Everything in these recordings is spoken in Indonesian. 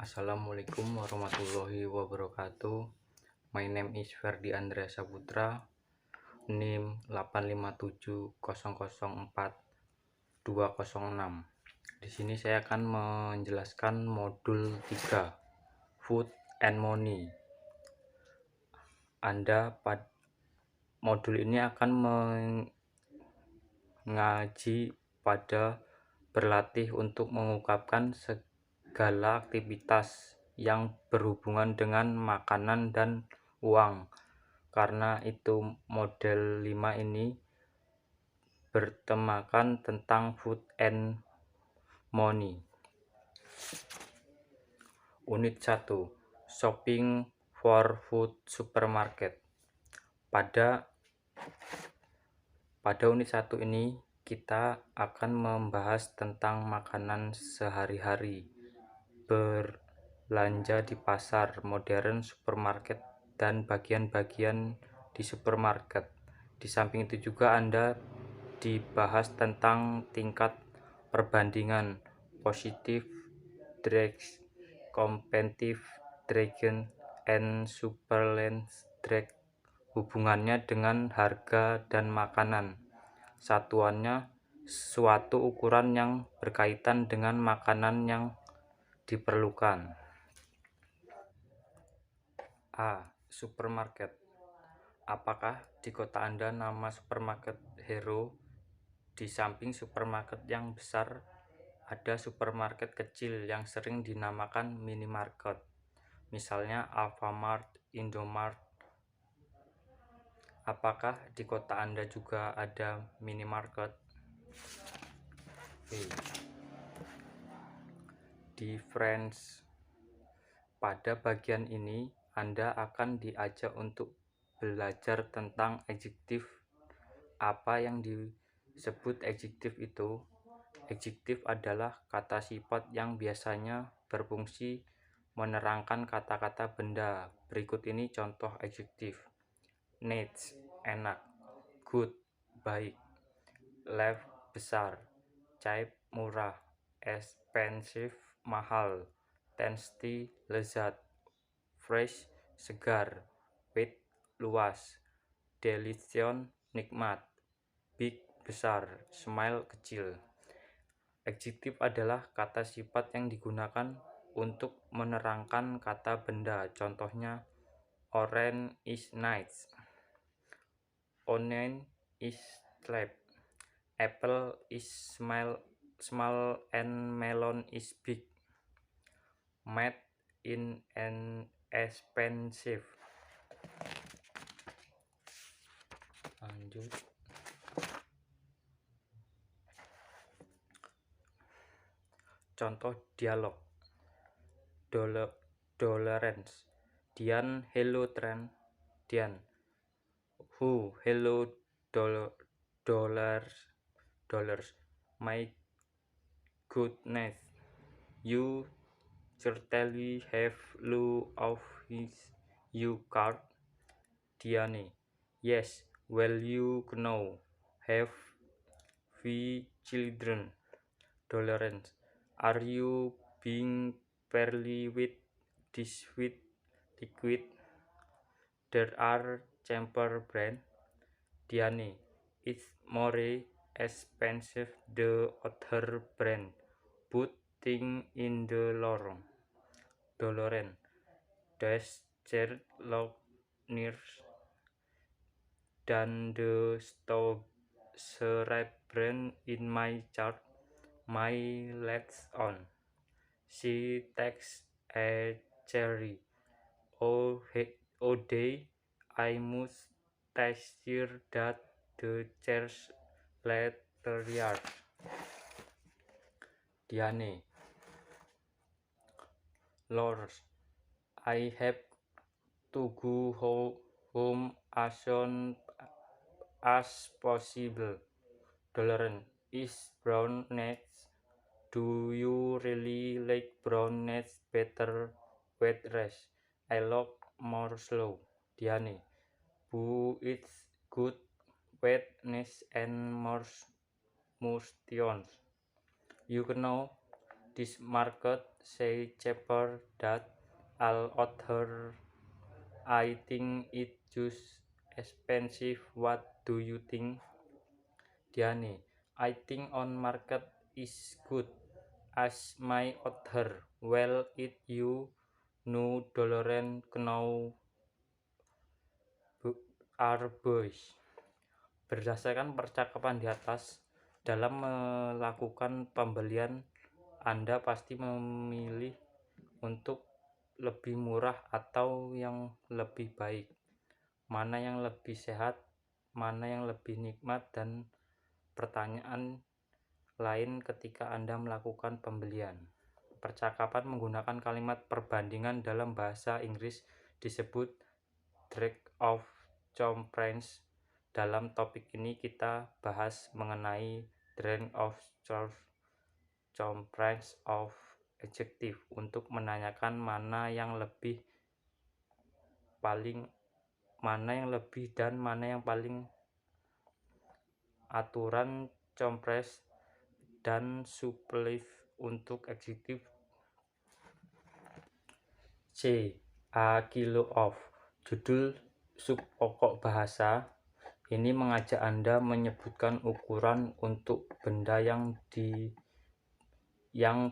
Assalamualaikum warahmatullahi wabarakatuh. My name is Ferdi Andrea Saputra, NIM 857004206. Di sini saya akan menjelaskan modul 3, Food and Money. Anda pada modul ini akan mengaji pada berlatih untuk mengungkapkan segala aktivitas yang berhubungan dengan makanan dan uang. Karena itu model 5 ini bertemakan tentang food and money. Unit 1, Shopping for Food Supermarket. Pada unit 1 ini kita akan membahas tentang makanan sehari-hari, belanja di pasar modern, supermarket, dan bagian-bagian di supermarket. Di samping itu juga Anda dibahas tentang tingkat perbandingan positive drugs, competitive dragon, and surveillance drug, hubungannya dengan harga dan makanan. Satuannya suatu ukuran yang berkaitan dengan makanan yang diperlukan. A. Supermarket. Apakah di kota Anda nama supermarket Hero? Di samping supermarket yang besar, ada supermarket kecil yang sering dinamakan minimarket. Misalnya Alfamart, Indomart. Apakah di kota Anda juga ada minimarket? B. Difference. Pada bagian ini Anda akan diajak untuk belajar tentang adjektif. Apa yang disebut adjektif itu? Adjektif adalah kata sifat yang biasanya berfungsi menerangkan kata-kata benda. Berikut ini contoh adjektif. Nice, enak. Good, baik. Left, besar. Cheap, murah. Expensive, mahal. Tasty, lezat. Fresh, segar. Wide, luas. Delicious, nikmat. Big, besar. Small, kecil. Adjektif adalah kata sifat yang digunakan untuk menerangkan kata benda. Contohnya, orange is nice. Onion is ripe. Apple is small and melon is big. Made in an expensive. Lanjut. Contoh dialog. Tolerance. Dian, hello Tran. Dian. Who, hello dollars. My goodness. You certainly have low of his you card. Diane. Yes, well you know. Have we children? Tolerance. Are you being fairly with this with liquid? There are chamber brand. Diane. It's more expensive the other brand. Put thing in the lorong. Dolorens. Does chair look near than the stove brand in my chart? My lights on. She takes a cherry. Oh day, I must tastir that the chairs later yard. Diane. Lord, I have to go home as soon as possible. Dolorens. Is brown nuts? Do you really like brown nuts better wet rice? I like more slow. Diane. Boo, it's good wet nuts and more motions. You know, This market say cheaper that all other. I think it just expensive. What do you think? Diane, I think on market is good as my other. Well, it you no Doloren Knau Arbois. Berdasarkan percakapan di atas, dalam melakukan pembelian, Anda pasti memilih untuk lebih murah atau yang lebih baik, mana yang lebih sehat, mana yang lebih nikmat, dan pertanyaan lain ketika Anda melakukan pembelian. Percakapan menggunakan kalimat perbandingan dalam bahasa Inggris disebut drag of comparison. Dalam topik ini kita bahas mengenai drag of comparison of adjective untuk menanyakan mana yang lebih dan mana yang paling. Aturan compres dan substantif untuk adjektif. C. A kilo of. Judul subpokok bahasa ini mengajak Anda menyebutkan ukuran untuk benda yang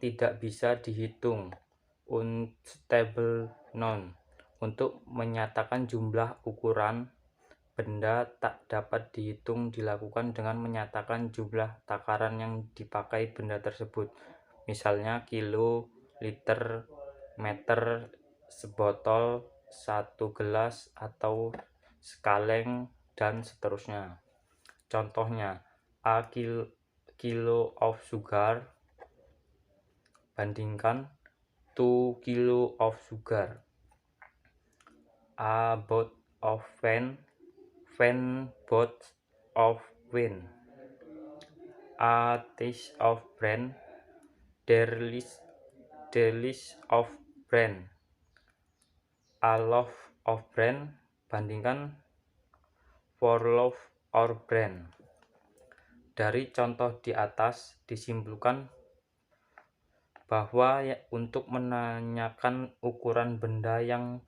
tidak bisa dihitung, unstable noun. Untuk menyatakan jumlah ukuran benda tak dapat dihitung dilakukan dengan menyatakan jumlah takaran yang dipakai benda tersebut. Misalnya kilo, liter, meter, sebotol, satu gelas, atau sekaleng, dan seterusnya. Contohnya, a kilo of sugar bandingkan 2 kilo of sugar. A boat of wine boats of wine. A taste of brand, delish of brand. A loaf of brand bandingkan 4 loaf or brand. Dari contoh di atas disimpulkan bahwa untuk menanyakan ukuran benda yang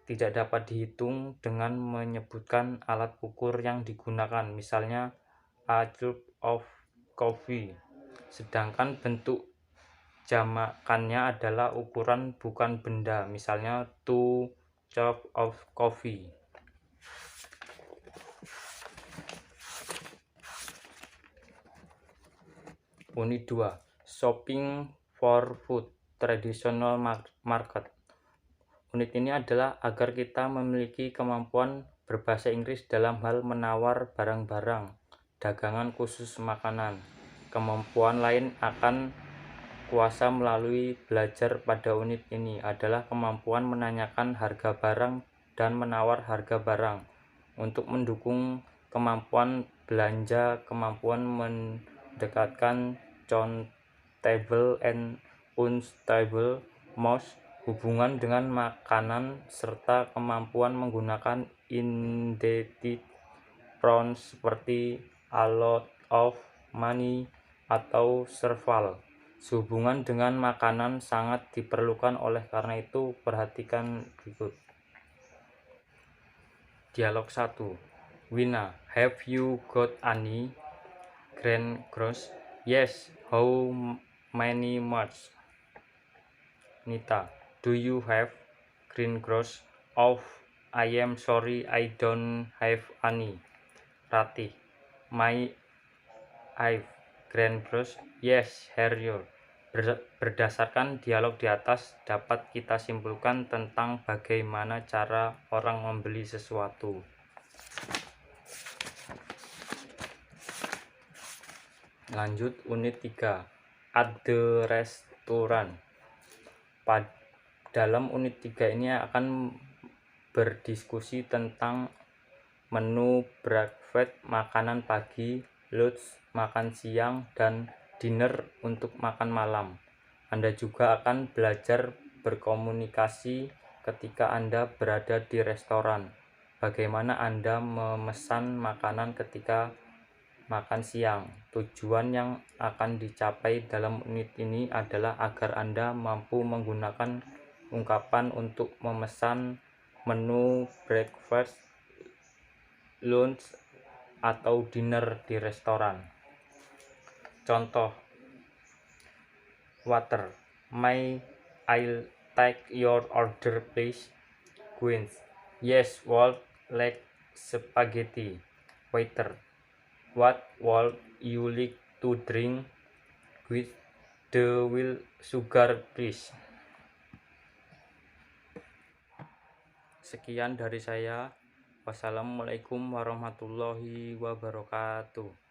tidak dapat dihitung dengan menyebutkan alat ukur yang digunakan, misalnya a cup of coffee, sedangkan bentuk jamakannya adalah ukuran bukan benda, misalnya 2 cup of coffee. Unit 2. Shopping for food traditional market. Unit ini adalah agar kita memiliki kemampuan berbahasa Inggris dalam hal menawar barang-barang dagangan khusus makanan. Kemampuan lain akan kuasa melalui belajar pada unit ini adalah kemampuan menanyakan harga barang dan menawar harga barang. Untuk mendukung kemampuan belanja, kemampuan mendekatkan countable and unstable mouse, hubungan dengan makanan, serta kemampuan menggunakan indefinite pronouns seperti a lot of money atau several. Sehubungan dengan makanan sangat diperlukan, oleh karena itu perhatikan berikut. Dialog 1. Wina, have you got any green groceries? Yes. How many much? Nita, do you have green groceries? Oh, I am sorry, I don't have any. Ratih, may I have green groceries? Yes, here you. Berdasarkan dialog di atas dapat kita simpulkan tentang bagaimana cara orang membeli sesuatu. Lanjut unit 3. At the restaurant. Dalam unit 3 ini akan berdiskusi tentang menu breakfast, makanan pagi, lunch, makan siang, dan dinner untuk makan malam. Anda juga akan belajar berkomunikasi ketika Anda berada di restoran. Bagaimana Anda memesan makanan ketika makan siang. Tujuan yang akan dicapai dalam unit ini adalah agar Anda mampu menggunakan ungkapan untuk memesan menu breakfast, lunch, atau dinner di restoran. Contoh: waiter, may I take your order please? Queens, yes, would like spaghetti. Waiter, what would you like to drink? With the will sugar please. Sekian dari saya. Wassalamualaikum warahmatullahi wabarakatuh.